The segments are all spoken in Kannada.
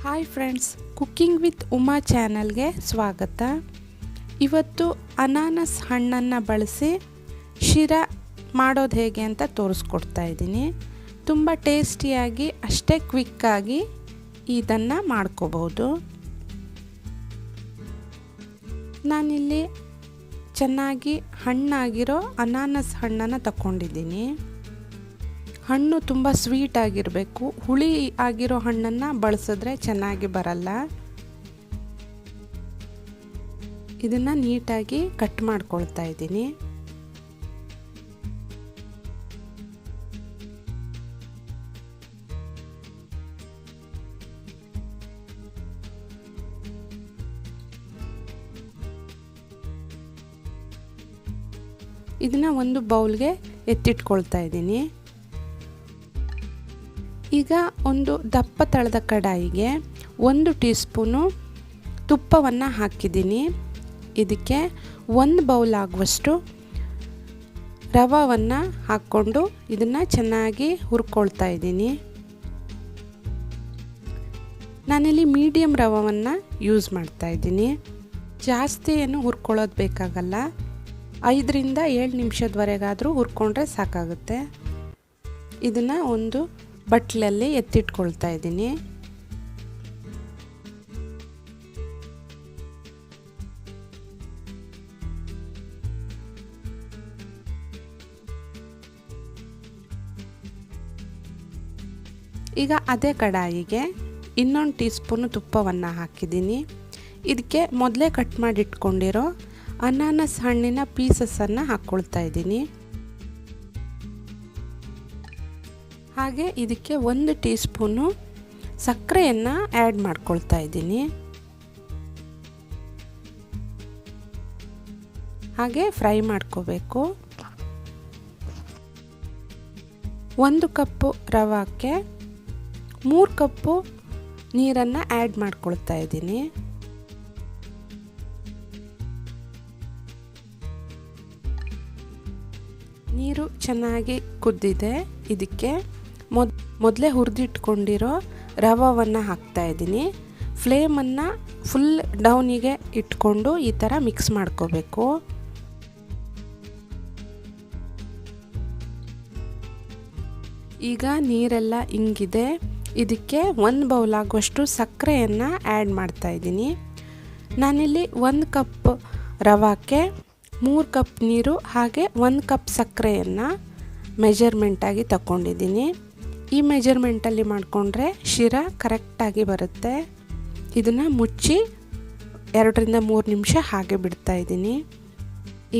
Hi friends, cooking with Uma ಚಾನಲ್ಗೆ ಸ್ವಾಗತ. ಇವತ್ತು ಅನಾನಸ್ ಹಣ್ಣನ್ನು ಬಳಸಿ ಶಿರಾ ಮಾಡೋದು ಹೇಗೆ ಅಂತ ತೋರಿಸ್ಕೊಡ್ತಾ ಇದ್ದೀನಿ. ತುಂಬ ಟೇಸ್ಟಿಯಾಗಿ ಅಷ್ಟೇ ಕ್ವಿಕ್ಕಾಗಿ ಇದನ್ನು ಮಾಡ್ಕೋಬೋದು. ನಾನಿಲ್ಲಿ ಚೆನ್ನಾಗಿ ಹಣ್ಣಾಗಿರೋ ಅನಾನಸ್ ಹಣ್ಣನ್ನು ತಗೊಂಡಿದ್ದೀನಿ. ಹಣ್ಣು ತುಂಬ ಸ್ವೀಟ್ ಆಗಿರಬೇಕು. ಹುಳಿ ಆಗಿರೋ ಹಣ್ಣನ್ನು ಬಳಸಿದ್ರೆ ಚೆನ್ನಾಗಿ ಬರಲ್ಲ. ಇದನ್ನು ನೀಟಾಗಿ ಕಟ್ ಮಾಡ್ಕೊಳ್ತಾ ಇದ್ದೀನಿ. ಇದನ್ನು ಒಂದು ಬೌಲ್ಗೆ ಎತ್ತಿಟ್ಕೊಳ್ತಾ ಇದ್ದೀನಿ. ಈಗ ಒಂದು ದಪ್ಪ ತಳದ ಕಡಾಯಿಗೆ 1 ಟೀ ಸ್ಪೂನು ತುಪ್ಪವನ್ನು ಹಾಕಿದ್ದೀನಿ. ಇದಕ್ಕೆ 1 ಬೌಲ್ ಆಗುವಷ್ಟು ರವೆಯನ್ನು ಹಾಕ್ಕೊಂಡು ಇದನ್ನು ಚೆನ್ನಾಗಿ ಹುರ್ಕೊಳ್ತಾ ಇದ್ದೀನಿ. ನಾನಿಲ್ಲಿ ಮೀಡಿಯಮ್ ರವೆಯನ್ನು ಯೂಸ್ ಮಾಡ್ತಾ ಇದ್ದೀನಿ. ಜಾಸ್ತಿ ಏನು ಹುರ್ಕೊಳ್ಳೋದು ಬೇಕಾಗಲ್ಲ. 5 ರಿಂದ 7 ನಿಮಿಷದವರೆಗಾದರೂ ಹುರ್ಕೊಂಡ್ರೆ ಸಾಕಾಗುತ್ತೆ. ಇದನ್ನು ಒಂದು ಬಟ್ಲಲ್ಲಿ ಎತ್ತಿಟ್ಕೊಳ್ತಾ ಇದ್ದೀನಿ. ಈಗ ಅದೇ ಕಡಾಯಿಗೆ 1 ಟೀ ಸ್ಪೂನು ತುಪ್ಪವನ್ನು ಹಾಕಿದ್ದೀನಿ. ಇದಕ್ಕೆ ಮೊದಲೇ ಕಟ್ ಮಾಡಿ ಇಟ್ಕೊಂಡಿರೋ ಅನಾನಸ್ ಹಣ್ಣಿನ ಪೀಸಸನ್ನು ಹಾಕ್ಕೊಳ್ತಾ ಇದ್ದೀನಿ. ಹಾಗೆ ಇದಕ್ಕೆ 1 ಟೀ ಸ್ಪೂನು ಸಕ್ಕರೆಯನ್ನು ಆ್ಯಡ್ ಮಾಡ್ಕೊಳ್ತಾ ಇದ್ದೀನಿ. ಹಾಗೆ ಫ್ರೈ ಮಾಡ್ಕೋಬೇಕು. 1 ಕಪ್ಪು ರವಕ್ಕೆ 3 ಕಪ್ಪು ನೀರನ್ನು ಆ್ಯಡ್ ಮಾಡ್ಕೊಳ್ತಾ ಇದ್ದೀನಿ. ನೀರು ಚೆನ್ನಾಗಿ ಕುದ್ದಿದೆ. ಇದಕ್ಕೆ ಮೊದಲೇ ಹುರಿದಿಟ್ಕೊಂಡಿರೋ ರವೆಯನ್ನು ಹಾಕ್ತಾ ಇದ್ದೀನಿ. ಫ್ಲೇಮನ್ನು ಫುಲ್ ಡೌನಿಗೆ ಇಟ್ಕೊಂಡು ಈ ಥರ ಮಿಕ್ಸ್ ಮಾಡ್ಕೋಬೇಕು. ಈಗ ನೀರೆಲ್ಲ ಇಂಗಿದೆ. ಇದಕ್ಕೆ 1 ಬೌಲ್ ಆಗುವಷ್ಟು ಸಕ್ಕರೆಯನ್ನು ಆ್ಯಡ್ ಮಾಡ್ತಾ ಇದ್ದೀನಿ. ನಾನಿಲ್ಲಿ 1 ಕಪ್ ರವಕ್ಕೆ 3 ಕಪ್ ನೀರು ಹಾಗೆ 1 ಕಪ್ ಸಕ್ಕರೆಯನ್ನು ಮೆಜರ್ಮೆಂಟಾಗಿ ತಗೊಂಡಿದ್ದೀನಿ. ಈ ಮೆಜರ್ಮೆಂಟಲ್ಲಿ ಮಾಡಿಕೊಂಡ್ರೆ ಶಿರಾ ಕರೆಕ್ಟಾಗಿ ಬರುತ್ತೆ. ಇದನ್ನು ಮುಚ್ಚಿ 2 ರಿಂದ 3 ನಿಮಿಷ ಹಾಗೆ ಬಿಡ್ತಾ ಇದ್ದೀನಿ.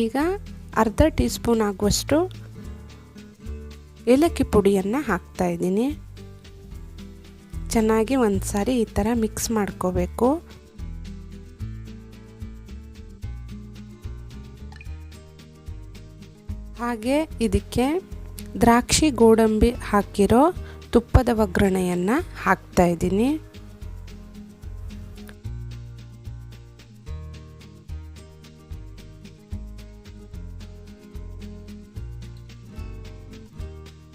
ಈಗ ಅರ್ಧ ಟೀ ಸ್ಪೂನ್ ಆಗುವಷ್ಟು ಏಲಕ್ಕಿ ಪುಡಿಯನ್ನು ಹಾಕ್ತಾ ಇದ್ದೀನಿ. ಚೆನ್ನಾಗಿ ಒಂದು ಸಾರಿ ಈ ಥರ ಮಿಕ್ಸ್ ಮಾಡ್ಕೋಬೇಕು. ಹಾಗೆ ಇದಕ್ಕೆ ದ್ರಾಕ್ಷಿ ಗೋಡಂಬಿ ಹಾಕಿರೋ ತುಪ್ಪದ ಒಗ್ಗರಣೆಯನ್ನು ಹಾಕ್ತಾ ಇದ್ದೀನಿ.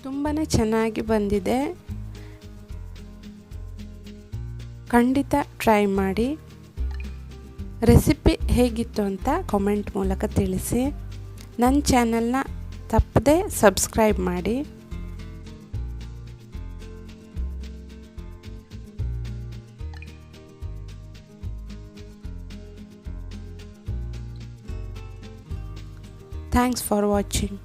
ತುಂಬಾ ಚೆನ್ನಾಗಿ ಬಂದಿದೆ. ಖಂಡಿತ ಟ್ರೈ ಮಾಡಿ. ರೆಸಿಪಿ ಹೇಗಿತ್ತು ಅಂತ ಕಾಮೆಂಟ್ ಮೂಲಕ ತಿಳಿಸಿ. ನನ್ನ ಚಾನಲ್ನ ತಪ್ಪದೆ ಸಬ್ಸ್ಕ್ರೈಬ್ ಮಾಡಿ. Thanks for watching.